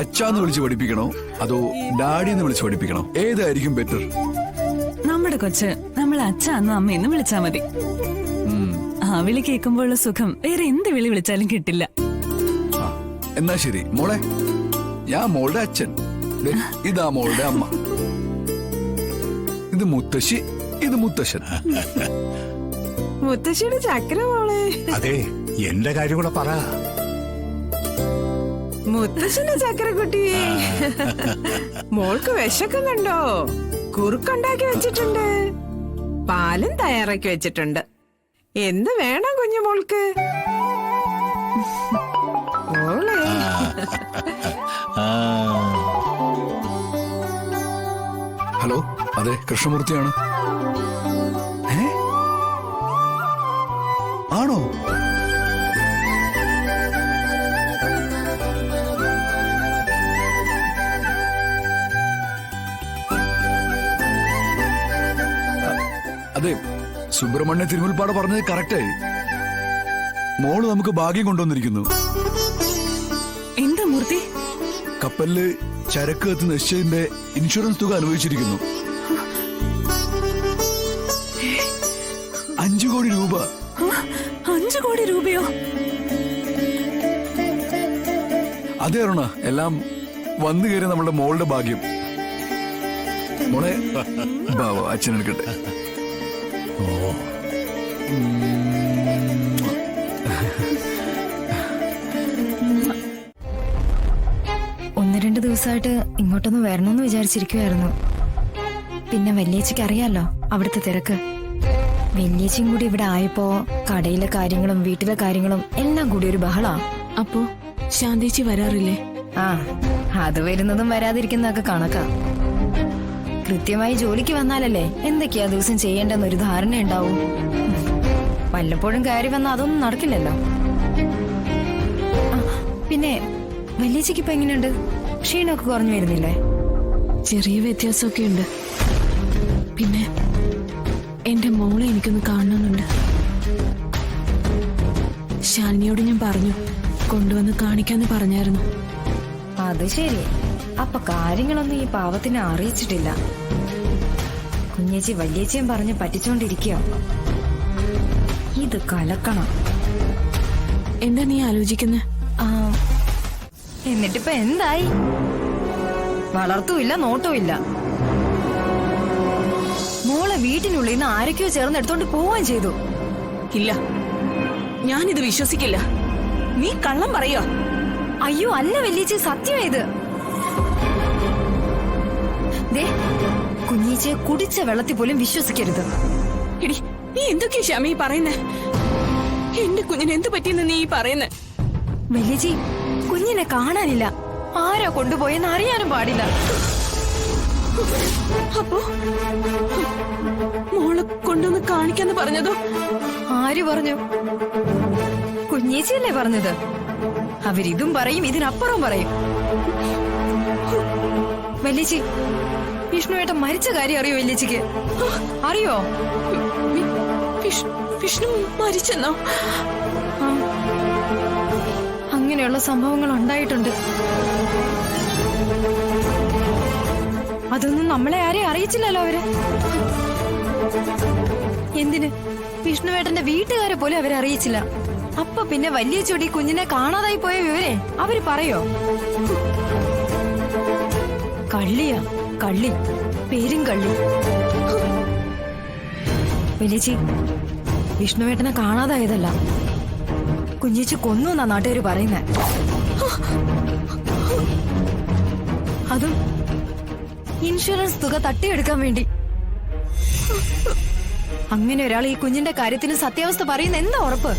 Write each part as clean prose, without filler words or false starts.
അച്ഛാന്ന് വിളിച്ച് പഠിപ്പിക്കണോ അതോ ഡാഡിന്ന് വിളിച്ച് പഠിപ്പിക്കണോ? ഏതായിരിക്കും ബെറ്റർ? നമ്മുടെ കൊച്ച് നമ്മളെ അച്ഛാന്നും അമ്മയെന്ന് വിളിച്ചാ മതി. ആ വിളി കേൾക്കുമ്പോഴുള്ള സുഖം വേറെ എന്ത് വിളി വിളിച്ചാലും കിട്ടില്ല. എന്നാ ശരി മോളെ, ഞാൻ മോളുടെ അച്ഛൻ, ഇതാ മോളുടെ അമ്മ, ഇത് മുത്തശ്ശി, ഇത് മുത്തശ്ശൻ. മുത്തശ്ശിയുടെ ചക്കര മോളെ. അതെ, എന്റെ കാര്യം കൂടെ പറ. മുത്തശ്ശന്റെ ചക്കരക്കുട്ടി, മോൾക്ക് വിശക്കുന്നുണ്ടോ? കുറുക്കുണ്ടാക്കി വെച്ചിട്ടുണ്ട്, പാലും തയ്യാറാക്കി വെച്ചിട്ടുണ്ട്. എന്ത് വേണം കുഞ്ഞു മോൾക്ക്? മോളെ ഹലോ, അതെ കൃഷ്ണമൂർത്തിയാണ്. ആണോ? അതെ, സുബ്രഹ്മണ്യ തിരുമുൽപ്പാട് പറഞ്ഞത് കറക്റ്റായി. മോള് നമുക്ക് ഭാഗ്യം കൊണ്ടുവന്നിരിക്കുന്നു. എന്താ മൂർത്തി? കപ്പലില് ചരക്ക് കത്ത് നശിച്ചതിന്റെ ഇൻഷുറൻസ് തുക അനുഭവിച്ചിരിക്കുന്നു. 5 കോടി രൂപ. 5 കോടി രൂപയോ? അതെ അരുണ, എല്ലാം വന്നു കയറി നമ്മുടെ മോളുടെ ഭാഗ്യം. മോളെ ബാബു അച്ഛനെടുക്കട്ടെ. ഒന്ന് രണ്ട് ദിവസമായിട്ട് ഇങ്ങോട്ടൊന്ന് വരണമെന്ന് വിചാരിച്ചിരിക്കുവായിരുന്നു. പിന്നെ വല്യേച്ചിക്ക് അറിയാലോ അവിടുത്തെ തിരക്ക്. വല്യേച്ചിയും കൂടി ഇവിടെ ആയപ്പോ കടയിലെ കാര്യങ്ങളും വീട്ടിലെ കാര്യങ്ങളും എല്ലാം കൂടി ഒരു ബഹളാ. അപ്പോ ശാന്തേച്ചി വരാറില്ലേ? ആ, അത് വരുന്നതും വരാതിരിക്കുന്നതൊക്കെ കണക്കാ. കൃത്യമായി ജോലിക്ക് വന്നാലല്ലേ എന്തൊക്കെയാ ദിവസം ചെയ്യേണ്ടെന്നൊരു ധാരണ ഉണ്ടാവും. വല്ലപ്പോഴും കയറി വന്നാൽ അതൊന്നും നടക്കില്ലല്ലോ. പിന്നെ വല്യേച്ചിക്ക് ഇപ്പൊ എങ്ങനെയുണ്ട്? ക്ഷീണമൊക്കെ കുറഞ്ഞു വരുന്നില്ലേ? ചെറിയ വ്യത്യാസമൊക്കെ ഉണ്ട്. പിന്നെ എന്റെ മോളെ എനിക്കൊന്ന് കാണണമെന്നുണ്ട്. ശാലിനിയോട് ഞാൻ പറഞ്ഞു, കൊണ്ടുവന്ന് കാണിക്കാന്ന് പറഞ്ഞായിരുന്നു. അത് ശരി. അപ്പൊ കാര്യങ്ങളൊന്നും ഈ പാവത്തിനെ അറിയിച്ചിട്ടില്ല. കുഞ്ഞേച്ചി വല്യേച്ചിയും പറഞ്ഞ് പറ്റിച്ചോണ്ടിരിക്കോ? ഇത് കലക്കണം. എന്താ നീ ആലോചിക്കുന്നെ? എന്നിട്ടിപ്പൊ എന്തായി? വളർത്തുമില്ല, നോട്ടവുമില്ല. മോളെ വീട്ടിനുള്ളിൽ നിന്ന് ആരൊക്കെയോ ചേർന്ന് എടുത്തോണ്ട് പോവുകയും ചെയ്തു. ഇല്ല, ഞാനിത് വിശ്വസിക്കില്ല. നീ കള്ളം പറയോ? അയ്യോ അല്ല വല്യേച്ചി, സത്യം ഇത്. കുഞ്ഞേച്ചിയെ കുടിച്ച വെള്ളത്തിൽ പോലും വിശ്വസിക്കരുത്. എടി, നീ എന്തൊക്കെയാ ശ്യാമി പറയുന്നേ? എന്റെ കുഞ്ഞിന് എന്ത് പറ്റിയെന്ന് നീ പറയുന്നേ? വല്യേച്ചി, കുഞ്ഞിനെ കാണാനില്ല. ആരാ കൊണ്ടുപോയെന്ന് അറിയാനും പാടില്ല. അപ്പോ മോളെ കൊണ്ടുവന്ന് കാണിക്കാന്ന് പറഞ്ഞതോ? ആര് പറഞ്ഞു? കുഞ്ഞേച്ചിയല്ലേ പറഞ്ഞത്. അവരിതും പറയും, ഇതിനപ്പുറം പറയും. വല്യേച്ചി, വിഷ്ണുവേട്ടൻ മരിച്ച കാര്യം അറിയോ വല്യേച്ചിക്ക്? അറിയോ? വിഷ്ണു മരിച്ചെന്നോ? അങ്ങനെയുള്ള സംഭവങ്ങൾ ഉണ്ടായിട്ടുണ്ട്. അതൊന്നും നമ്മളെ ആരെയും അറിയിച്ചില്ലല്ലോ അവര്. എന്തിന്? വിഷ്ണുവേട്ടന്റെ വീട്ടുകാരെ പോലും അവരെ അറിയിച്ചില്ല. അപ്പൊ പിന്നെ വലിയ ചൊടി കുഞ്ഞിനെ കാണാതായി പോയ വിവരെ അവര് പറയോ? കള്ളിയാ, കള്ളി, പേരും കള്ളി. വലിയച്ചി, വിഷ്ണുവേട്ടനെ കാണാതായതല്ല, കുഞ്ഞേച്ചി കൊന്നു എന്നാ നാട്ടുകാര് പറയുന്നേ. അതും ഇൻഷുറൻസ് തുക തട്ടിയെടുക്കാൻ വേണ്ടി. അങ്ങനെ ഒരാൾ ഈ കുഞ്ഞിന്റെ കാര്യത്തിന് സത്യാവസ്ഥ പറയുന്ന എന്താ ഉറപ്പ്?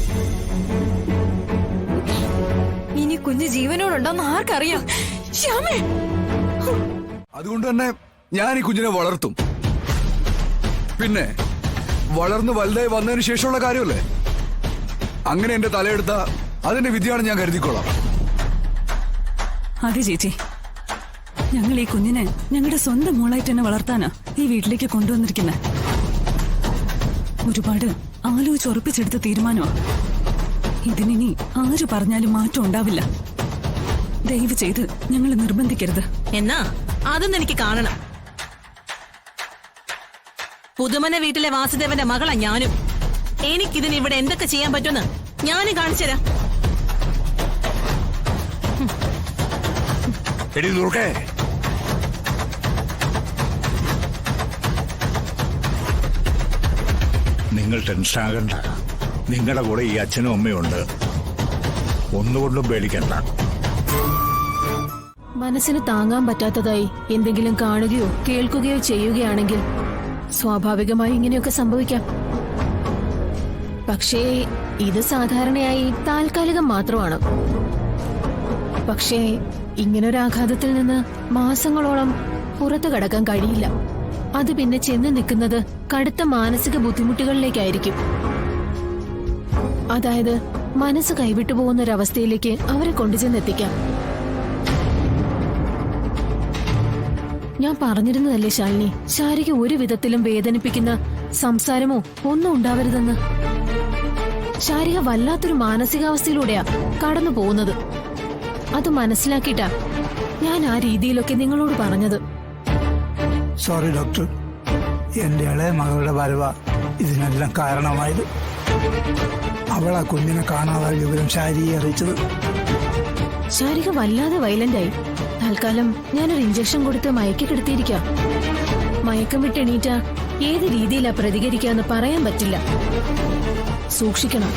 ഇനി കുഞ്ഞ് ജീവനോടുണ്ടോന്ന് ആർക്കറിയാം? ശ്യാമേ, അതുകൊണ്ട് തന്നെ ഞാൻ ഈ കുഞ്ഞിനെ വളർത്തും. പിന്നെ വളർന്ന് വലുതായി വന്നതിന് ശേഷമുള്ള കാര്യമല്ലേ. അങ്ങനെ എന്റെ തലയെടുത്ത അതിന്റെ വിധിയാണ് ഞാൻ കരുതിക്കൊള്ളാം. അതെ ചേച്ചി, ഞങ്ങൾ ഈ കുഞ്ഞിനെ ഞങ്ങളുടെ സ്വന്തം മോളായിട്ട് തന്നെ വളർത്താനാ ഈ വീട്ടിലേക്ക് കൊണ്ടുവന്നിരിക്കുന്നത്. ഒരുപാട് ആലോചിച്ചുറപ്പിച്ചെടുത്ത തീരുമാനമാ. ഇതിനി ആര് പറഞ്ഞാലും മാറ്റം ഉണ്ടാവില്ല. ദയവ് ചെയ്ത് ഞങ്ങൾ നിർബന്ധിക്കരുത്. എന്നാ അതൊന്നും എനിക്ക് കാണണം. പുതുമന വീട്ടിലെ വാസുദേവന്റെ മകളാ ഞാനും. എനിക്കിതിന് ഇവിടെ എന്തൊക്കെ ചെയ്യാൻ പറ്റുമെന്ന് ഞാനും കാണിച്ചുതരാം. എടി ദുർഗേ, നിങ്ങൾ ടെൻഷൻ ആകണ്ട. നിങ്ങളുടെ കൂടെ ഈ അച്ഛനും അമ്മയും ഉണ്ട്. ഒന്നുകൊണ്ടും പേടിക്കണ്ട. മനസ്സിന് താങ്ങാൻ പറ്റാത്തതായി എന്തെങ്കിലും കാണുകയോ കേൾക്കുകയോ ചെയ്യുകയാണെങ്കിൽ സ്വാഭാവികമായി ഇങ്ങനെയൊക്കെ സംഭവിക്കാം. പക്ഷേ ഇത് സാധാരണയായി താൽക്കാലികം മാത്രമാണ്. പക്ഷേ ഇങ്ങനൊരാഘാതത്തിൽ നിന്ന് മാസങ്ങളോളം പുറത്തു കടക്കാൻ കഴിയില്ല. അത് പിന്നെ ചെന്ന് നിൽക്കുന്നത് കടുത്ത മാനസിക ബുദ്ധിമുട്ടുകളിലേക്കായിരിക്കും. അതായത് മനസ്സ് കൈവിട്ടു പോകുന്ന ഒരവസ്ഥയിലേക്ക് അവരെ കൊണ്ടുചെന്നെത്തിക്കാം. ഞാൻ പറഞ്ഞിരുന്നതല്ലേ ശാലിനി, ശാരിക ഒരു വിധത്തിലും വേദനിപ്പിക്കുന്ന സംസാരമോ ഒന്നും ഉണ്ടാവരുതെന്ന്. ശാരിക വല്ലാത്തൊരു മാനസികാവസ്ഥയിലൂടെയാ കടന്നു പോകുന്നത്. അത് മനസ്സിലാക്കിയിട്ടാ ഞാൻ ആ രീതിയിലൊക്കെ നിങ്ങളോട് പറഞ്ഞത്. സോറി ഡോക്ടർ, എന്റെ ഇളയ മകളുടെ വരവ ഇതിനെല്ലാം കാരണമായത്. അവൾ ആ കുഞ്ഞിനെ കാണാതായ വിവരം ശാരിയെ അറിയിച്ചത്. ശാരിക വല്ലാതെ വയലന്റായി. തൽക്കാലം ഞാനൊരു ഇഞ്ചക്ഷൻ കൊടുത്ത് മയക്കി കിടത്തിയിരിക്കാം. മയക്കം വിട്ടെണീറ്റ ഏത് രീതിയിലാ പ്രതികരിക്കാന്ന് പറയാൻ പറ്റില്ല. സൂക്ഷിക്കണം.